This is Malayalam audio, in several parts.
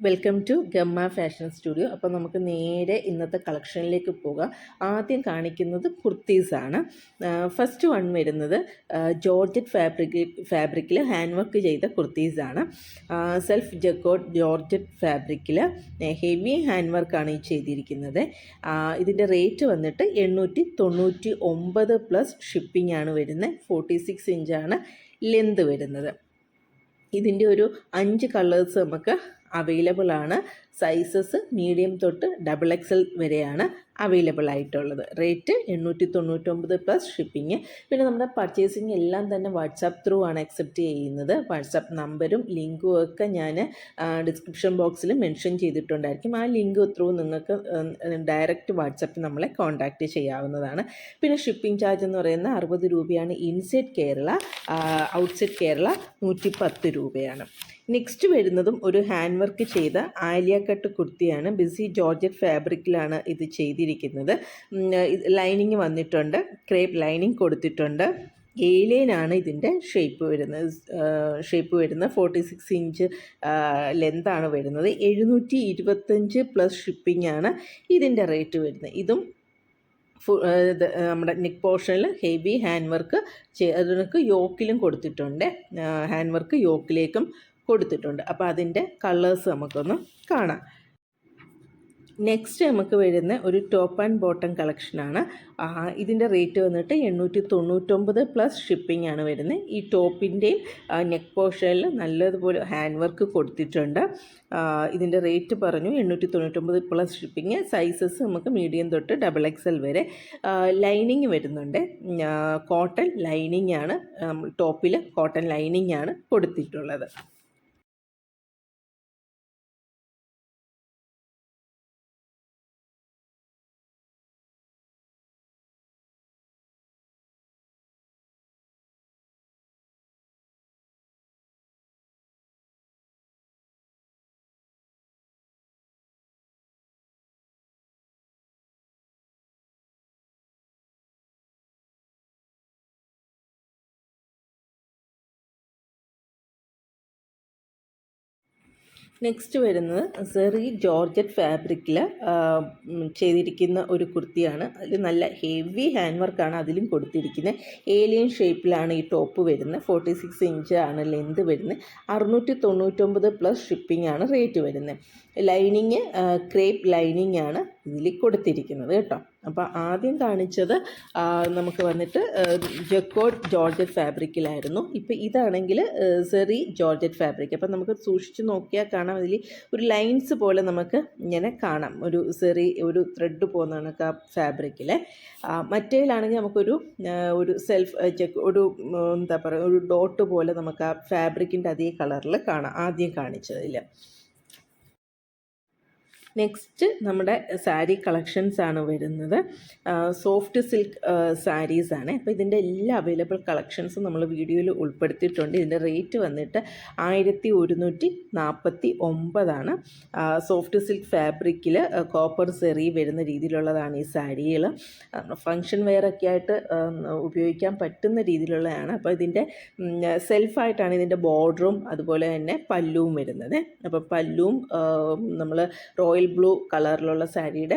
Welcome to Gamma fashion studio. അപ്പോൾ നമുക്ക് നേരെ ഇന്നത്തെ കളക്ഷനിലേക്ക് പോകാം. ആദ്യം കാണിക്കുന്നത് കുർത്തീസാണ്. ഫസ്റ്റ് വൺ വരുന്നത് ജോർജറ്റ് ഫാബ്രിക്കിൽ ഹാൻഡ് വർക്ക് ചെയ്ത കുർത്തീസാണ്. സെൽഫ് ജക്കോട്ട് ജോർജറ്റ് ഫാബ്രിക്കിൽ ഹെവി ഹാൻഡ് വർക്കാണ് ഈ ചെയ്തിരിക്കുന്നത്. ഇതിൻ്റെ റേറ്റ് വന്നിട്ട് 899 പ്ലസ് ഷിപ്പിംഗ് ആണ് വരുന്നത്. 46 ഇഞ്ചാണ് ലെന്ത് വരുന്നത്. ഇതിൻ്റെ ഒരു 5 കളേഴ്സ് നമുക്ക് അവൈലബിൾ ആണ്. സൈസസ് മീഡിയം തൊട്ട് XXL വരെയാണ് അവൈലബിൾ ആയിട്ടുള്ളത്. Rate 899 plus shipping. പിന്നെ നമ്മുടെ പർച്ചേസിങ് എല്ലാം തന്നെ വാട്സാപ്പ് ത്രൂ ആണ് അക്സെപ്റ്റ് ചെയ്യുന്നത്. വാട്സാപ്പ് നമ്പരും ലിങ്കും ഒക്കെ ഞാൻ ഡിസ്ക്രിപ്ഷൻ ബോക്സിൽ മെൻഷൻ ചെയ്തിട്ടുണ്ടായിരിക്കും. ആ ലിങ്ക് ത്രൂ നിങ്ങൾക്ക് ഡയറക്റ്റ് വാട്സാപ്പിൽ നമ്മളെ കോൺടാക്റ്റ് ചെയ്യാവുന്നതാണ്. പിന്നെ ഷിപ്പിംഗ് ചാർജ് എന്ന് പറയുന്നത് 60 രൂപയാണ് ഇൻസൈഡ് കേരള, ഔട്ട്സൈഡ് കേരള 110 രൂപയാണ്. നെക്സ്റ്റ് വരുന്നതും ഒരു ഹാൻഡ് വർക്ക് ചെയ്ത ആലിയ കട്ട് കുർത്തിയാണ്. ബിസി ജോർജറ്റ് ഫാബ്രിക്കിലാണ് ഇത് ചെയ്തിരിക്കുന്നത്. ലൈനിങ് വന്നിട്ടുണ്ട്, ക്രേപ്പ് ലൈനിങ് കൊടുത്തിട്ടുണ്ട്. ഏലിയനാണ് ഇതിൻ്റെ ഷേപ്പ് വരുന്നത്. 46 ഇഞ്ച് ലെന്താണ് വരുന്നത്. 725 പ്ലസ് ഷിപ്പിംഗ് ആണ് ഇതിൻ്റെ റേറ്റ് വരുന്നത്. ഇതും നമ്മുടെ നെക്ക് പോർഷനിൽ ഹെവി ഹാൻഡ് വർക്ക് അതിനൊക്കെ യോക്കിലും കൊടുത്തിട്ടുണ്ട്. ഹാൻഡ് വർക്ക് യോക്കിലേക്കും കൊടുത്തിട്ടുണ്ട്. അപ്പോൾ അതിൻ്റെ കളേഴ്സ് നമുക്കൊന്ന് കാണാം. നെക്സ്റ്റ് നമുക്ക് വരുന്ന ഒരു ടോപ്പ് ആൻഡ് ബോട്ടം കളക്ഷനാണ്. ഇതിൻ്റെ റേറ്റ് വന്നിട്ട് 899 പ്ലസ് ഷിപ്പിംഗ് ആണ് വരുന്നത്. ഈ ടോപ്പിൻ്റെയും നെക്ക് പോർഷനിൽ നല്ലതുപോലെ ഹാൻഡ് വർക്ക് കൊടുത്തിട്ടുണ്ട്. ഇതിൻ്റെ റേറ്റ് പറഞ്ഞു 899 പ്ലസ് ഷിപ്പിംഗ്. സൈസസ് നമുക്ക് മീഡിയം തൊട്ട് XXL വരെ. ലൈനിങ് വരുന്നുണ്ട്. കോട്ടൺ ലൈനിങ് ആണ്, ടോപ്പിൽ കോട്ടൺ ലൈനിങ് ആണ് കൊടുത്തിട്ടുള്ളത്. നെക്സ്റ്റ് വരുന്നത് സെറി ജോർജറ്റ് ഫാബ്രിക്കിൽ ചെയ്തിരിക്കുന്ന ഒരു കുർത്തിയാണ്. അതിൽ നല്ല ഹെവി ഹാൻഡ് വർക്കാണ് അതിലും കൊടുത്തിരിക്കുന്നത്. ഏലിയൻ ഷേപ്പിലാണ് ഈ ടോപ്പ് വരുന്നത്. 46 ഇഞ്ച് ആണ് ലെന്ത് വരുന്നത്. 699 പ്ലസ് ഷിപ്പിംഗ് ആണ് റേറ്റ് വരുന്നത്. ലൈനിങ് ക്രേപ്പ് ലൈനിങ് ആണ് ഇതിൽ കൊടുത്തിരിക്കുന്നത് കേട്ടോ. അപ്പോൾ ആദ്യം കാണിച്ചത് നമുക്ക് വന്നിട്ട് ജക്കോട്ട് ജോർജറ്റ് ഫാബ്രിക്കിലായിരുന്നു. ഇപ്പോൾ ഇതാണെങ്കിൽ സെറി ജോർജറ്റ് ഫാബ്രിക്. അപ്പോൾ നമുക്ക് സൂക്ഷിച്ച് നോക്കിയാൽ കാണാം, അതിൽ ഒരു ലൈൻസ് പോലെ നമുക്ക് ഇങ്ങനെ കാണാം, ഒരു സെറി ഒരു ത്രെഡ് പോകുന്ന കണക്ക് ആ ഫാബ്രിക്കിൽ. മറ്റേലാണെങ്കിൽ നമുക്കൊരു ഒരു എന്താ പറയുക, ഒരു ഡോട്ട് പോലെ നമുക്ക് ആ ഫാബ്രിക്കിൻ്റെ അതേ കളറിൽ കാണാം ആദ്യം കാണിച്ചതിൽ. നെക്സ്റ്റ് നമ്മുടെ സാരി കളക്ഷൻസ് ആണ് വരുന്നത്. സോഫ്റ്റ് സിൽക്ക് സാരീസാണ്. അപ്പോൾ ഇതിൻ്റെ എല്ലാ അവൈലബിൾ കളക്ഷൻസും നമ്മൾ വീഡിയോയിൽ ഉൾപ്പെടുത്തിയിട്ടുണ്ട്. ഇതിൻ്റെ റേറ്റ് വന്നിട്ട് 1149. സോഫ്റ്റ് സിൽക്ക് ഫാബ്രിക്കിൽ കോപ്പർ സെറി വരുന്ന രീതിയിലുള്ളതാണ് ഈ സാരികൾ. ഫങ്ഷൻ വെയറൊക്കെ ആയിട്ട് ഉപയോഗിക്കാൻ പറ്റുന്ന രീതിയിലുള്ളതാണ്. അപ്പോൾ ഇതിൻ്റെ സെൽഫായിട്ടാണ് ഇതിൻ്റെ ബോർഡറും അതുപോലെ തന്നെ പല്ലുവും വരുന്നത്. അപ്പോൾ പല്ലുവും നമ്മൾ റോയൽ ബ്ലൂ കളറിലുള്ള സാരിയുടെ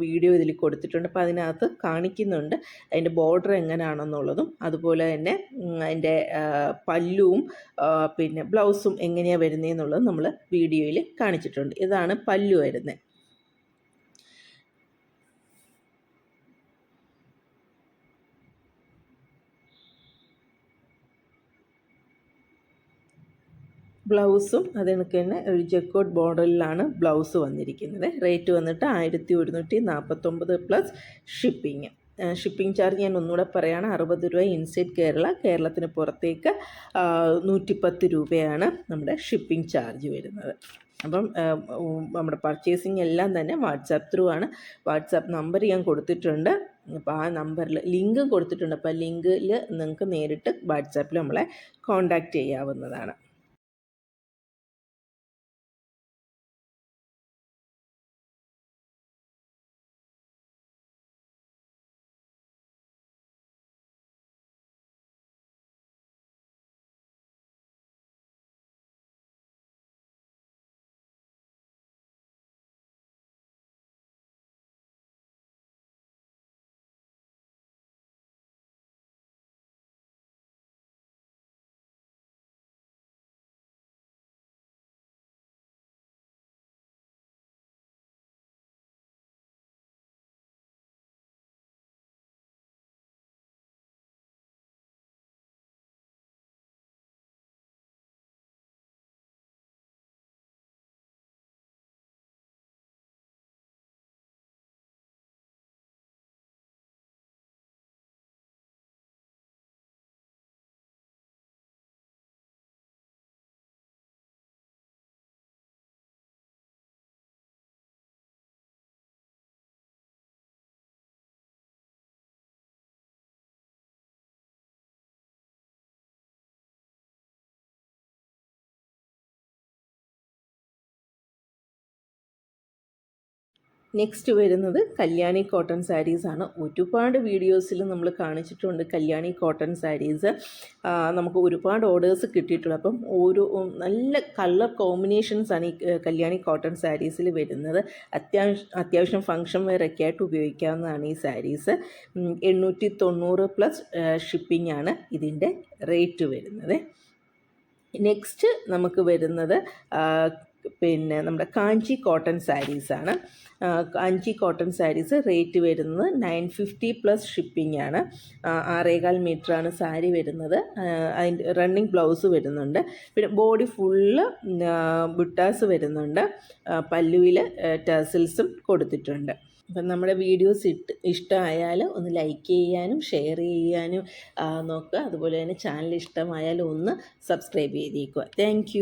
വീഡിയോ ഇതിൽ കൊടുത്തിട്ടുണ്ട്. അപ്പോൾ അതിനകത്ത് കാണിക്കുന്നുണ്ട് അതിൻ്റെ ബോർഡർ എങ്ങനെയാണെന്നുള്ളതും അതുപോലെ തന്നെ അതിൻ്റെ പല്ലുവും പിന്നെ ബ്ലൗസും എങ്ങനെയാണ് വരുന്നതെന്നുള്ളത് നമ്മൾ വീഡിയോയിൽ കാണിച്ചിട്ടുണ്ട്. ഇതാണ് പല്ലു വരുന്നത്. ബ്ലൗസും അതിനൊക്കെ തന്നെ ഒരു ജക്കോട്ട് ബോർഡറിലാണ് ബ്ലൗസ് വന്നിരിക്കുന്നത്. റേറ്റ് വന്നിട്ട് 1149 പ്ലസ് ഷിപ്പിംഗ്. ഷിപ്പിംഗ് ചാർജ് ഞാൻ ഒന്നുകൂടെ പറയുകയാണ്, 60 രൂപ ഇൻസൈഡ് കേരള. കേരളത്തിന് പുറത്തേക്ക് 110 രൂപയാണ് നമ്മുടെ ഷിപ്പിംഗ് ചാർജ് വരുന്നത്. അപ്പം നമ്മുടെ പർച്ചേസിങ് എല്ലാം തന്നെ വാട്സാപ്പ് ത്രൂ ആണ്. വാട്സാപ്പ് നമ്പർ ഞാൻ കൊടുത്തിട്ടുണ്ട്. അപ്പോൾ ആ നമ്പറിൽ ലിങ്ക് കൊടുത്തിട്ടുണ്ട്. അപ്പോൾ ലിങ്കിൽ നിങ്ങൾക്ക് നേരിട്ട് വാട്സാപ്പിൽ നമ്മളെ കോൺടാക്റ്റ് ചെയ്യാവുന്നതാണ്. നെക്സ്റ്റ് വരുന്നത് കല്യാണി കോട്ടൺ സാരീസാണ്. ഒരുപാട് വീഡിയോസിൽ നമ്മൾ കാണിച്ചിട്ടുണ്ട് കല്യാണി കോട്ടൺ സാരീസ്. നമുക്ക് ഒരുപാട് ഓർഡേഴ്സ് കിട്ടിയിട്ടുണ്ട്. അപ്പം ഓരോ നല്ല കളർ കോമ്പിനേഷൻസാണ് ഈ കല്യാണി കോട്ടൺ സാരീസിൽ വരുന്നത്. അത്യാവശ്യം ഫങ്ഷൻ വെയറൊക്കെ ആയിട്ട് ഉപയോഗിക്കാവുന്നതാണ് ഈ സാരീസ്. 890 പ്ലസ് ഷിപ്പിംഗ് ആണ് ഇതിൻ്റെ റേറ്റ് വരുന്നത്. നെക്സ്റ്റ് നമുക്ക് വരുന്നത് പിന്നെ നമ്മുടെ കാഞ്ചി കോട്ടൺ സാരീസാണ്. കാഞ്ചി കോട്ടൺ സാരീസ് റേറ്റ് വരുന്നത് 950 പ്ലസ് ഷിപ്പിംഗ് ആണ്. 6.25 മീറ്ററാണ് സാരി വരുന്നത്. അതിൻ്റെ റണ്ണിങ് ബ്ലൗസ് വരുന്നുണ്ട്. പിന്നെ ബോഡി ഫുള്ള് ബുട്ടാസ് വരുന്നുണ്ട്. പല്ലുവിൽ ടേസിൽസും കൊടുത്തിട്ടുണ്ട്. അപ്പം നമ്മുടെ വീഡിയോസ് ഇഷ്ടമായാൽ ഒന്ന് ലൈക്ക് ചെയ്യാനും ഷെയർ ചെയ്യാനും നോക്കുക. അതുപോലെ തന്നെ ചാനൽ ഇഷ്ടമായാലും ഒന്ന് സബ്സ്ക്രൈബ് ചെയ്തേക്കുക. താങ്ക്